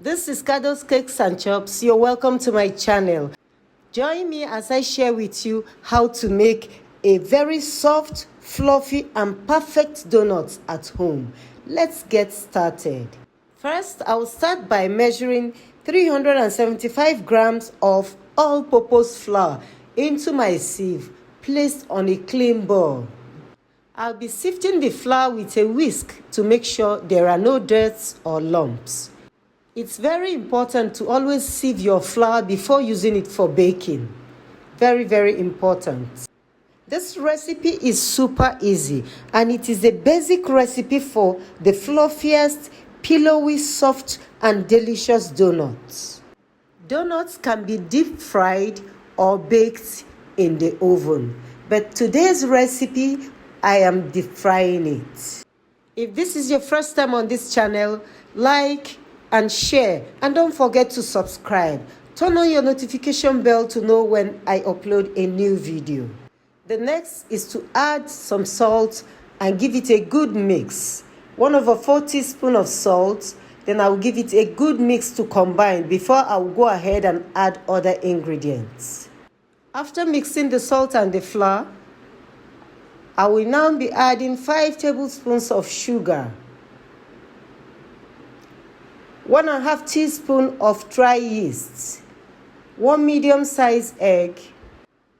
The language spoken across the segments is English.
This is Kado's Cakes and Chops. You're welcome to my channel. Join me as I share with you how to make a very soft, fluffy and perfect donut at home. Let's get started. First, I'll start by measuring 375 grams of all-purpose flour into my sieve placed on a clean bowl. I'll be sifting the flour with a whisk to make sure there are no dirts or lumps. It's very important to always sieve your flour before using it for baking. Very, very important. This recipe is super easy and it is a basic recipe for the fluffiest, pillowy, soft and delicious donuts. Donuts can be deep fried or baked in the oven, but today's recipe, I am deep frying it. If this is your first time on this channel, like and share, and don't forget to subscribe. Turn on your notification bell to know when I upload a new video. The next is to add some salt and give it a good mix. 1/4 teaspoon of salt, then I'll give it a good mix to combine before I'll go ahead and add other ingredients. After mixing the salt and the flour, I will now be adding 5 tablespoons of sugar, 1/2 teaspoon of dry yeast, 1 medium-sized egg.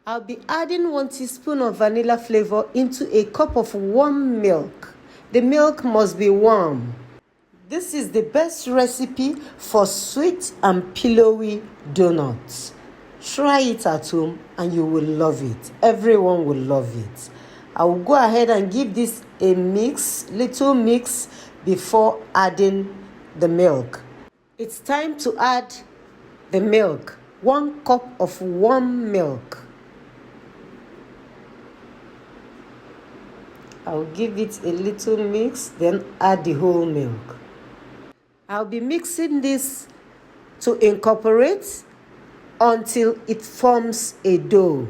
I'll be adding 1 teaspoon of vanilla flavor into a cup of warm milk. The milk must be warm. This is the best recipe for sweet and pillowy donuts. Try it at home and you will love it. Everyone will love it. I will go ahead and give this a little mix before adding the milk. It's time to add the milk. 1 cup of warm milk. I'll give it a little mix, then add the whole milk. I'll be mixing this to incorporate until it forms a dough.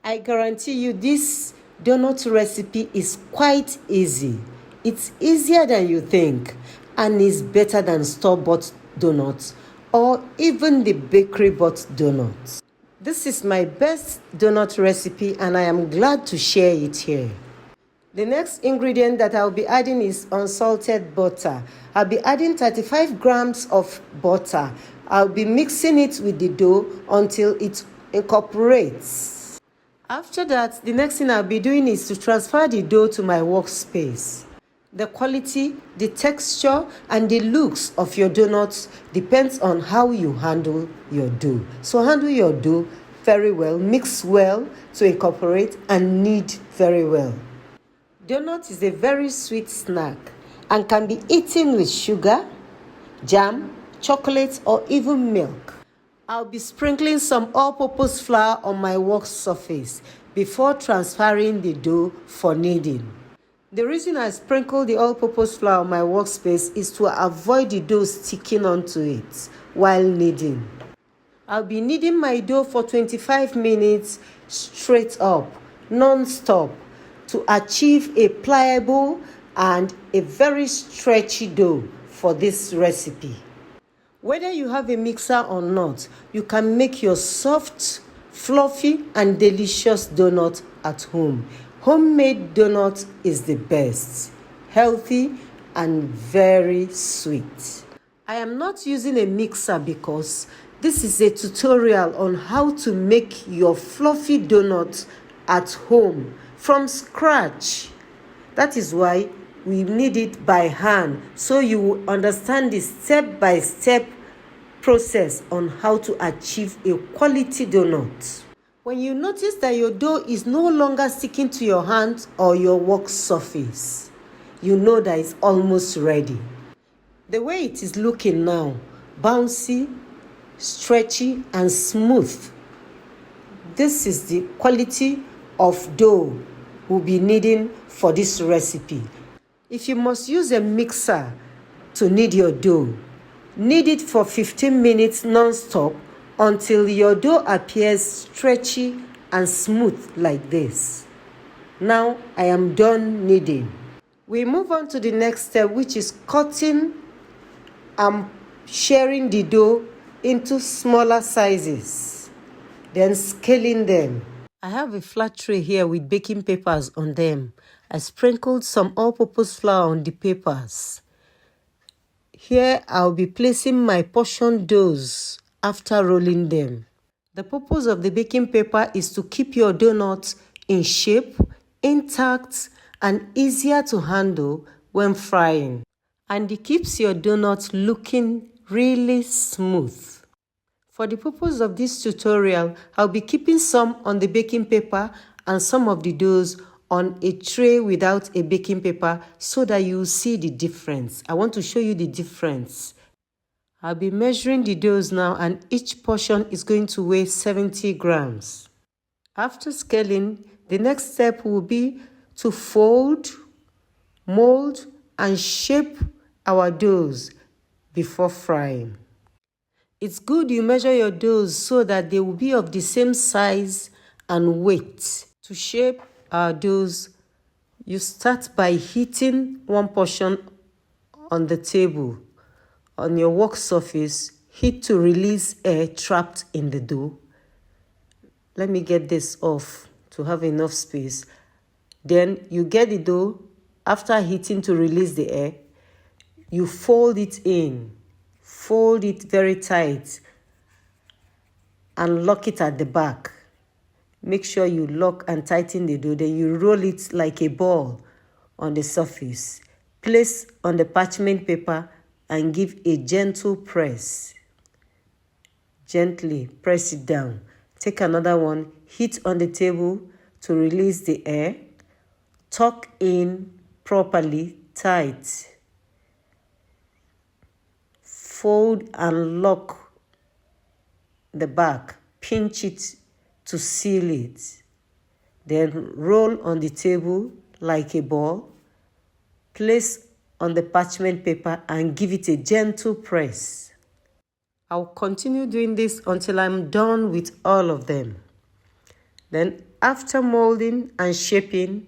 I guarantee you this donut recipe is quite easy. It's easier than you think and is better than store-bought donuts or even the bakery-bought donuts. This is my best donut recipe and I am glad to share it here. The next ingredient that I'll be adding is unsalted butter. I'll be adding 35 grams of butter. I'll be mixing it with the dough until it incorporates. After that, the next thing I'll be doing is to transfer the dough to my workspace. The quality, the texture, and the looks of your donuts depends on how you handle your dough. So handle your dough very well, mix well to incorporate, and knead very well. Donut is a very sweet snack and can be eaten with sugar, jam, chocolate, or even milk. I'll be sprinkling some all-purpose flour on my work surface before transferring the dough for kneading. The reason I sprinkle the all-purpose flour on my workspace is to avoid the dough sticking onto it while kneading. I'll be kneading my dough for 25 minutes straight up, non-stop, to achieve a pliable and a very stretchy dough for this recipe. Whether you have a mixer or not, you can make your soft, fluffy and delicious donut at home. Homemade donut is the best, healthy and very sweet. I am not using a mixer because this is a tutorial on how to make your fluffy donut at home from scratch. That is why we need it by hand, so you will understand the step-by-step process on how to achieve a quality donut. When you notice that your dough is no longer sticking to your hand or your work surface, you know that it's almost ready. The way it is looking now, bouncy, stretchy, and smooth. This is the quality of dough we'll be needing for this recipe. If you must use a mixer to knead your dough, knead it for 15 minutes non-stop until your dough appears stretchy and smooth like this. Now I am done kneading. We move on to the next step, which is cutting and sharing the dough into smaller sizes, then scaling them. I have a flat tray here with baking papers on them. I sprinkled some all-purpose flour on the papers. Here I'll be placing my portion doughs after rolling them. The purpose of the baking paper is to keep your donuts in shape, intact, and easier to handle when frying. And it keeps your donuts looking really smooth. For the purpose of this tutorial, I'll be keeping some on the baking paper and some of the doughs on a tray without a baking paper so that you see the difference. I want to show you the difference. I'll be measuring the doughs now, and each portion is going to weigh 70 grams. After scaling, the next step will be to fold, mold, and shape our doughs before frying. It's good you measure your doughs so that they will be of the same size and weight. To shape our doughs, you start by heating one portion on the table. On your work surface, heat to release air trapped in the dough. Let me get this off to have enough space. Then you get the dough. After heating to release the air, you fold it in. Fold it very tight and lock it at the back. Make sure you lock and tighten the dough. Then you roll it like a ball on the surface. Place on the parchment paper and give a gentle press. Gently press it down. Take another one. Heat on the table to release the air. Tuck in properly, tight. Fold and lock the back. Pinch it to seal it. Then roll on the table like a ball. Place on the parchment paper and give it a gentle press. I'll continue doing this until I'm done with all of them. Then after molding and shaping,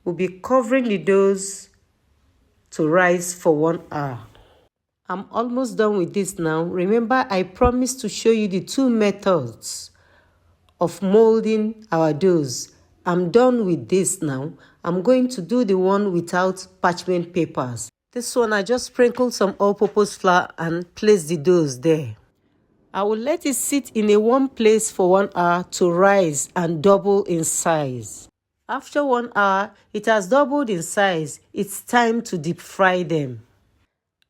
we'll be covering the doughs to rise for 1 hour. I'm almost done with this now. Remember, I promised to show you the 2 methods of molding our doughs. I'm done with this now. I'm going to do the one without parchment papers. This one, I just sprinkled some all-purpose flour and placed the doughs there. I will let it sit in a warm place for 1 hour to rise and double in size. After 1 hour, it has doubled in size. It's time to deep fry them.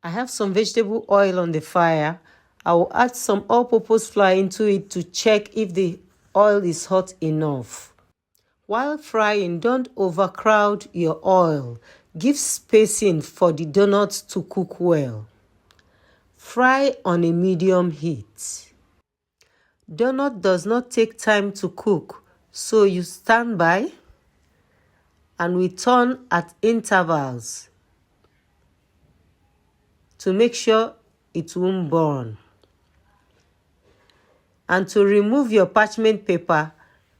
I have some vegetable oil on the fire. I will add some all-purpose flour into it to check if the oil is hot enough. While frying, don't overcrowd your oil. Give spacing for the donuts to cook well. Fry on a medium heat. Donut does not take time to cook, so you stand by and we turn at intervals to make sure it won't burn. And to remove your parchment paper,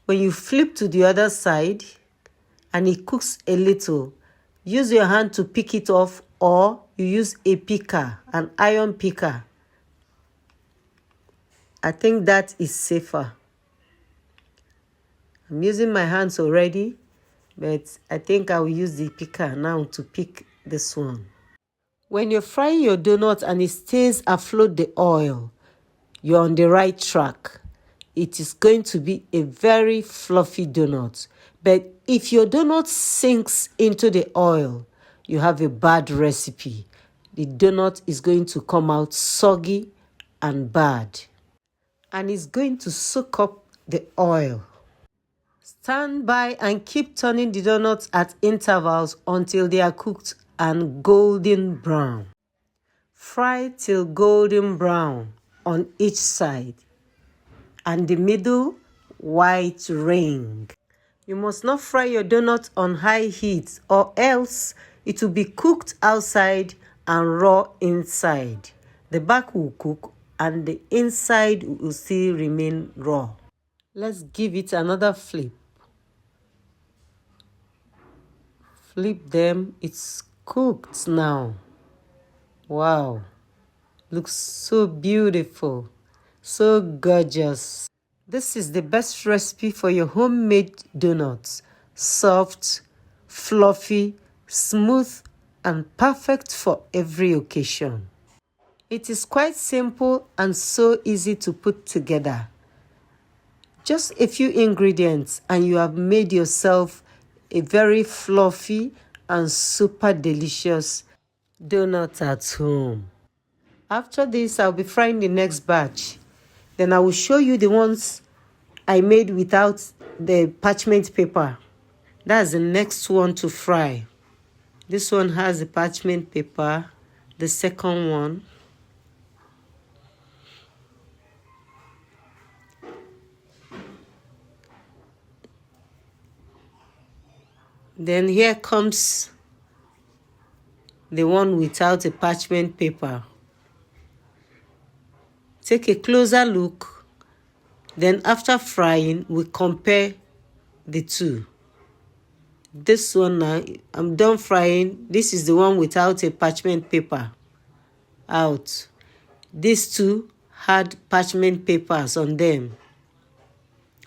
when you flip to the other side and it cooks a little, use your hand to pick it off, or you use a picker, an iron picker. I think that is safer. I'm using my hands already, but I think I will use the picker now to pick this one. When you're frying your donut and it stays afloat the oil, you're on the right track. It is going to be a very fluffy donut. But if your donut sinks into the oil, you have a bad recipe. The donut is going to come out soggy and bad. And it's going to soak up the oil. Stand by and keep turning the donuts at intervals until they are cooked and golden brown. Fry till golden brown on each side and the middle white ring. You must not fry your donut on high heat, or else it will be cooked outside and raw inside. The back will cook and the inside will still remain raw. Let's give it another flip. Flip them. It's cooked now. Wow. Looks so beautiful, so gorgeous. This is the best recipe for your homemade donuts. Soft, fluffy, smooth, and perfect for every occasion. It is quite simple and so easy to put together. Just a few ingredients and you have made yourself a very fluffy and super delicious donut at home. After this, I'll be frying the next batch. Then I will show you the ones I made without the parchment paper. That's the next one to fry. This one has the parchment paper, the second one. Then here comes the one without a parchment paper. Take a closer look. Then after frying, we compare the two. This one now, I'm done frying. This is the one without a parchment paper out. These two had parchment papers on them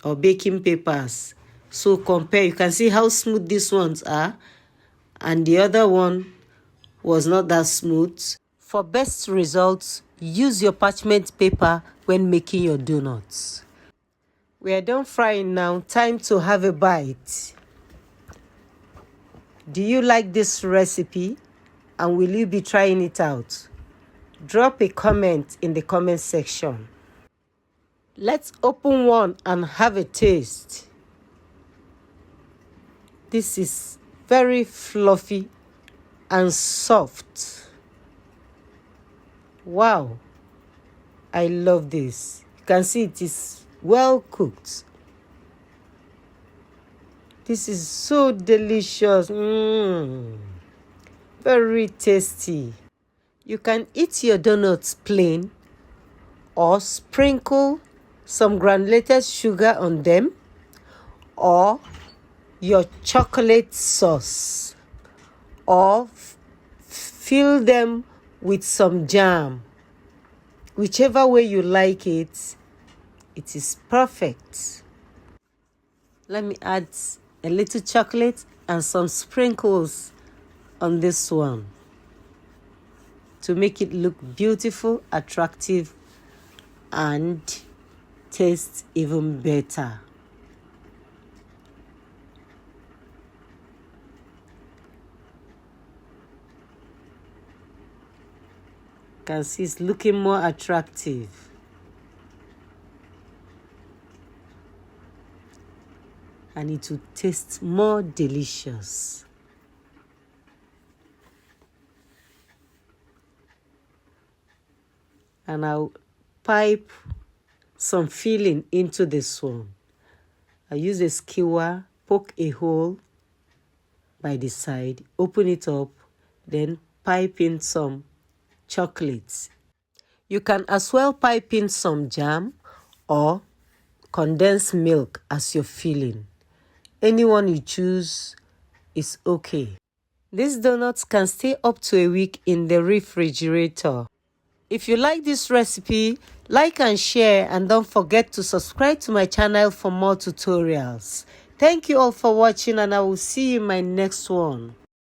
or baking papers. So compare. You can see how smooth these ones are. And the other one was not that smooth. For best results, use your parchment paper when making your donuts. We are done frying now. Time to have a bite. Do you like this recipe? And will you be trying it out? Drop a comment in the comment section. Let's open one and have a taste. This is very fluffy and soft. Wow, I love this. You can see it is well cooked. This is so delicious. Very tasty. You can eat your donuts plain or sprinkle some granulated sugar on them or your chocolate sauce or fill them with some jam. Whichever way you like it, it is perfect. Let me add a little chocolate and some sprinkles on this one to make it look beautiful, attractive, and taste even better. You can see it's looking more attractive. And it will taste more delicious. And I'll pipe some filling into this one. I use a skewer, poke a hole by the side, open it up, then pipe in some chocolates. You can as well pipe in some jam or condensed milk as your filling. Anyone you choose is okay. These donuts can stay up to a week in the refrigerator. If you like this recipe, like and share, and don't forget to subscribe to my channel for more tutorials. Thank you all for watching, and I will see you in my next one.